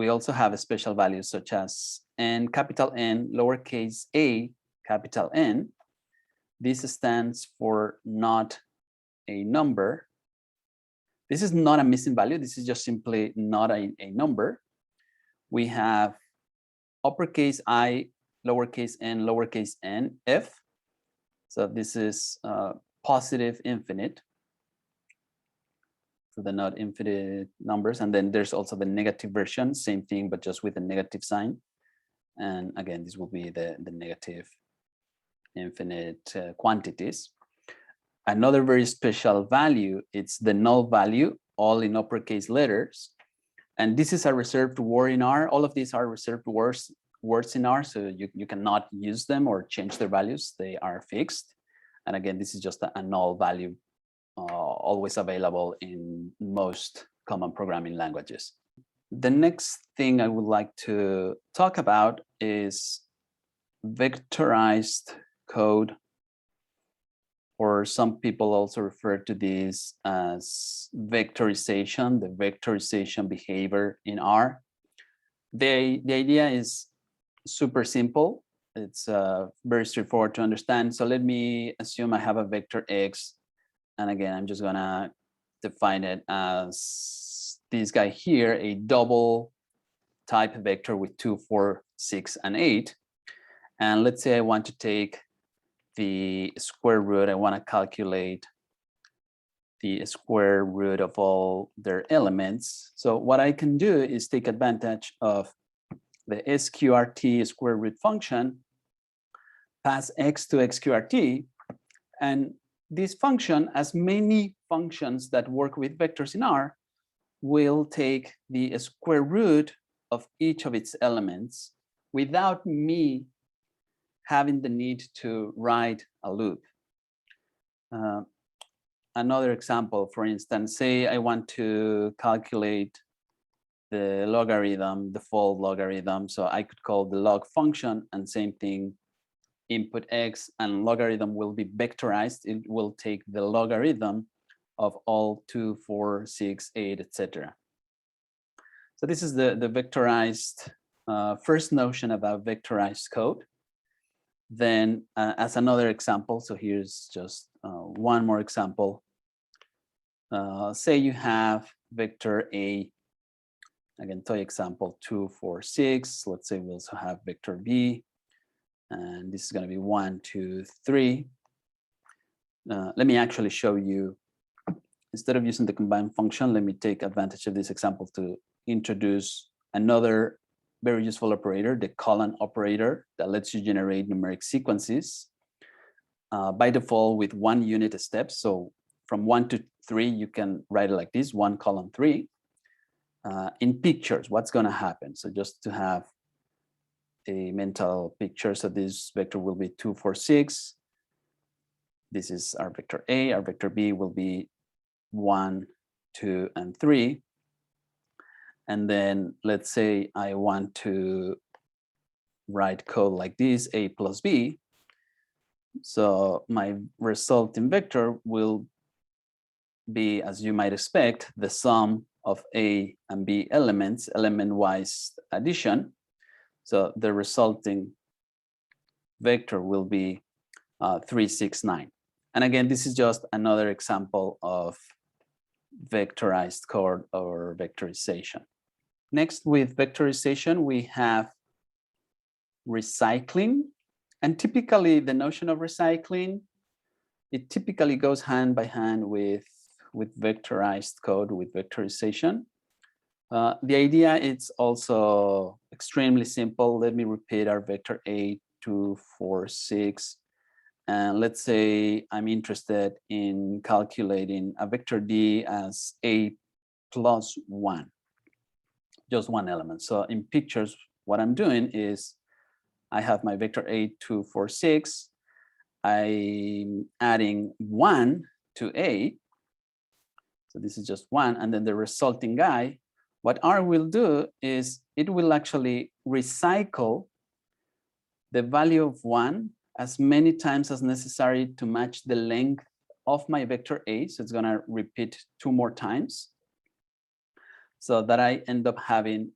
we also have special values such as n capital N, lowercase a, capital N. This stands for not a number. This is not a missing value. This is just simply not a number. We have uppercase I, lowercase n, f. So this is positive infinite. So they're not infinite numbers. And then there's also the negative version, same thing, but just with a negative sign. And again, this will be the negative infinite quantities. Another very special value, it's the null value, all in uppercase letters. And this is a reserved word in R. All of these are reserved words in R, so you cannot use them or change their values. They are fixed. And again, this is just a null value, always available in most common programming languages. The next thing I would like to talk about is vectorized code, or some people also refer to this as vectorization, the vectorization behavior in R. The idea is super simple. It's very straightforward to understand. So let me assume I have a vector X. And again, I'm just gonna define it as this guy here, a double type vector with 2, 4, 6, and 8. And let's say I want to take the square root. I want to calculate the square root of all their elements. So what I can do is take advantage of the sqrt square root function, pass x to sqrt, and this function, as many functions that work with vectors in R, will take the square root of each of its elements without me having the need to write a loop. Another example, for instance, say I want to calculate the logarithm, default logarithm. So I could call the log function, and same thing, input x, and logarithm will be vectorized. It will take the logarithm of all 2, 4, 6, 8, etc. So this is the vectorized first notion about vectorized code. Then as another example, so here's just one more example. Say you have vector A, again, toy example 2, 4, 6. Let's say we also have vector B, and this is going to be 1, 2, 3. Let me actually show you, instead of using the combine function, let me take advantage of this example to introduce another very useful operator, the colon operator, that lets you generate numeric sequences by default with 1 unit step. So from 1 to 3, you can write it like this, 1 colon 3. In pictures, what's going to happen? So just to have a mental picture, so this vector will be 2, 4, 6. This is our vector A. Our vector B will be 1, 2, and 3. And then let's say I want to write code like this, A plus B. So my resulting vector will be, as you might expect, the sum of A and B elements, element-wise addition. So the resulting vector will be 3, 6, 9. And again, this is just another example of vectorized code or vectorization. Next, with vectorization, we have recycling. And typically, the notion of recycling, it typically goes hand by hand with vectorized code, with vectorization. The idea is also extremely simple. Let me repeat our vector A, 2, 4, 6. And let's say I'm interested in calculating a vector D as A plus 1. Just one element. So in pictures, what I'm doing is I have my vector A, 2, 4, 6. I'm adding 1 to A. So this is just 1. And then the resulting guy, what R will do is it will actually recycle the value of 1 as many times as necessary to match the length of my vector A. So it's going to repeat 2 more times, so that I end up having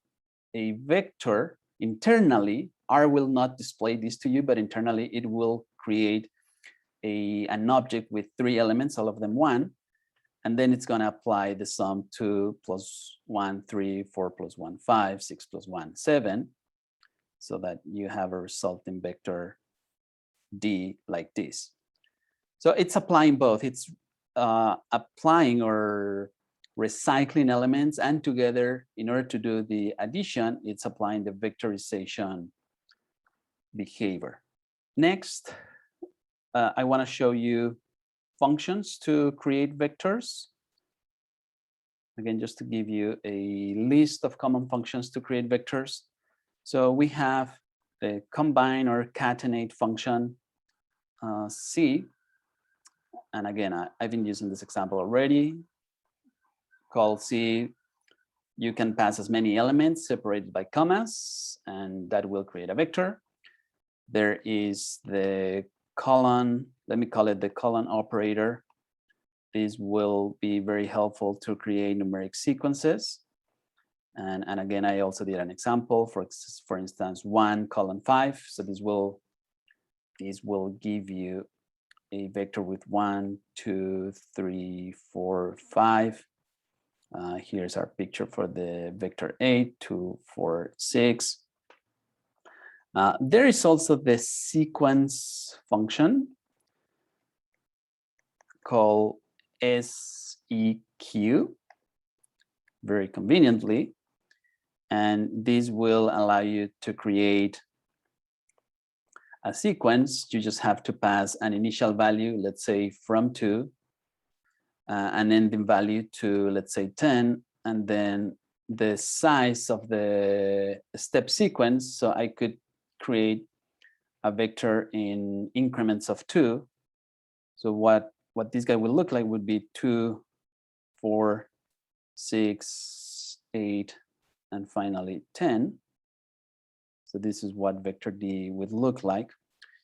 a vector internally. R will not display this to you, but internally it will create an object with 3 elements, all of them 1. And then it's going to apply the sum 2 plus 1, 3, 4 plus 1, 5, 6 plus 1, 7, so that you have a resulting vector D like this. So it's applying both. It's applying or recycling elements, and together, in order to do the addition, it's applying the vectorization behavior. Next, I want to show you functions to create vectors. Again, just to give you a list of common functions to create vectors. So we have the combine or catenate function, C. And again, I've been using this example already. Called C, you can pass as many elements separated by commas, and that will create a vector. There is the colon, let me call it the colon operator. This will be very helpful to create numeric sequences. And again, I also did an example, for instance, 1 colon 5. So this will give you a vector with 1, 2, 3, 4, 5. Here's our picture for the vector 8, 2, 4, 6. There is also the sequence function called SEQ, very conveniently. And this will allow you to create a sequence. You just have to pass an initial value, let's say from 2, an ending value to, let's say, 10, and then the size of the step sequence. So I could create a vector in increments of 2. So what this guy will look like would be 2, 4, 6, 8, and finally 10. So this is what vector D would look like.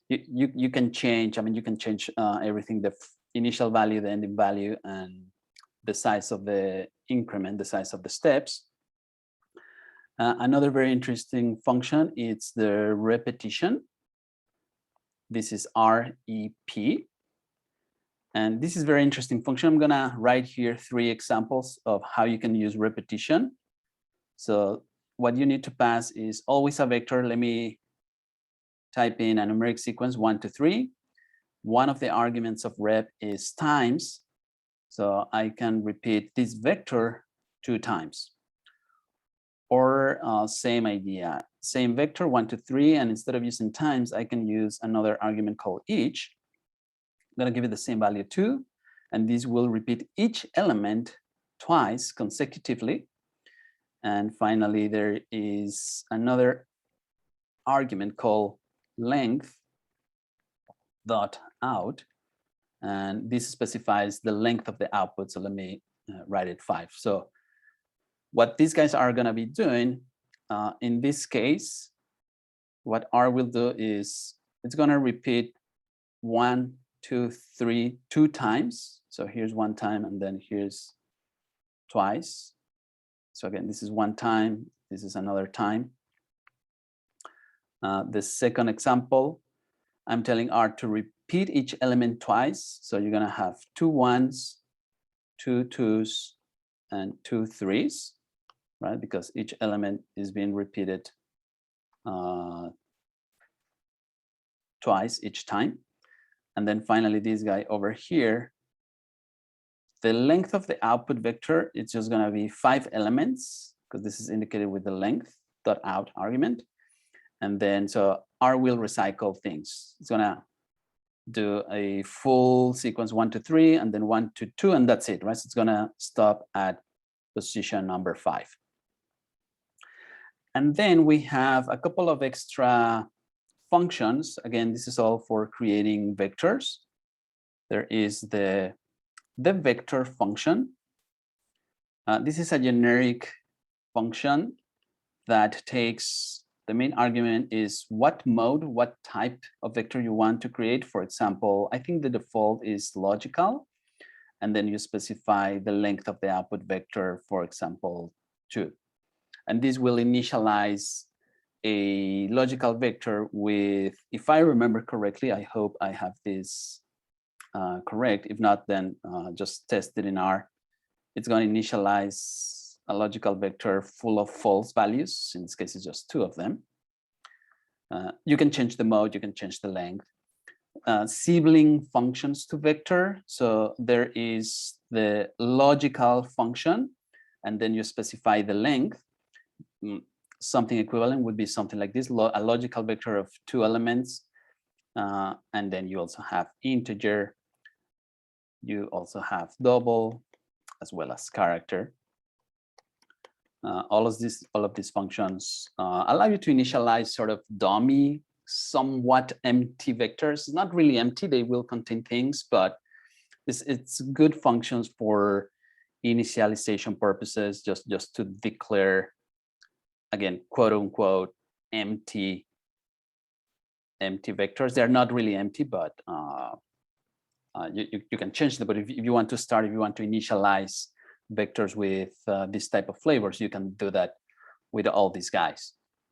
You can change, I mean, you can change everything, the initial value, the ending value, and the size of the increment, the size of the steps. Another very interesting function is the repetition. This is REP. And this is very interesting function. I'm gonna write here 3 examples of how you can use repetition. So what you need to pass is always a vector. Let me type in a numeric sequence 1 to 3. One of the arguments of rep is times. So I can repeat this vector 2 times. Or same idea, same vector 1 to 3, and instead of using times, I can use another argument called each. I'm gonna give it the same value 2, and this will repeat each element twice consecutively. And finally, there is another argument called length dot out, and this specifies the length of the output. So let me write it 5. So what these guys are going to be doing in this case, what R will do is it's going to repeat 1, 2, 3, 2 times. So here's 1 time, and then here's twice. So again, this is 1 time, this is another time. The second example, I'm telling R to repeat each element twice. So you're going to have 2 1s, 2 2s, and 2 3s, right? Because each element is being repeated twice each time. And then finally, this guy over here, the length of the output vector, it's just going to be 5 elements, because this is indicated with the length dot out argument. And then so R will recycle things. It's going to do a full sequence 1 to 3, and then 1 to 2, and that's it, right? So it's going to stop at position number 5. And then we have a couple of extra functions. Again, this is all for creating vectors. There is the vector function. This is a generic function that takes, the main argument is what mode, what type of vector you want to create. For example, I think the default is logical, and then you specify the length of the output vector, for example, 2. And this will initialize a logical vector with, if I remember correctly, I hope I have this correct. If not, then just test it in R. It's going to initialize a logical vector full of false values. In this case, it's just 2 of them. You can change the mode, you can change the length. Sibling functions to vector. So there is the logical function, and then you specify the length. Something equivalent would be something like this, a logical vector of 2 elements. And then you also have integer. You also have double, as well as character. All of these functions allow you to initialize sort of dummy, somewhat empty vectors. Not really empty, they will contain things, but it's good functions for initialization purposes, just to declare, again, quote unquote, empty vectors. They're not really empty, but you can change them. But if you want to start, if you want to initialize vectors with this type of flavors, you can do that with all these guys.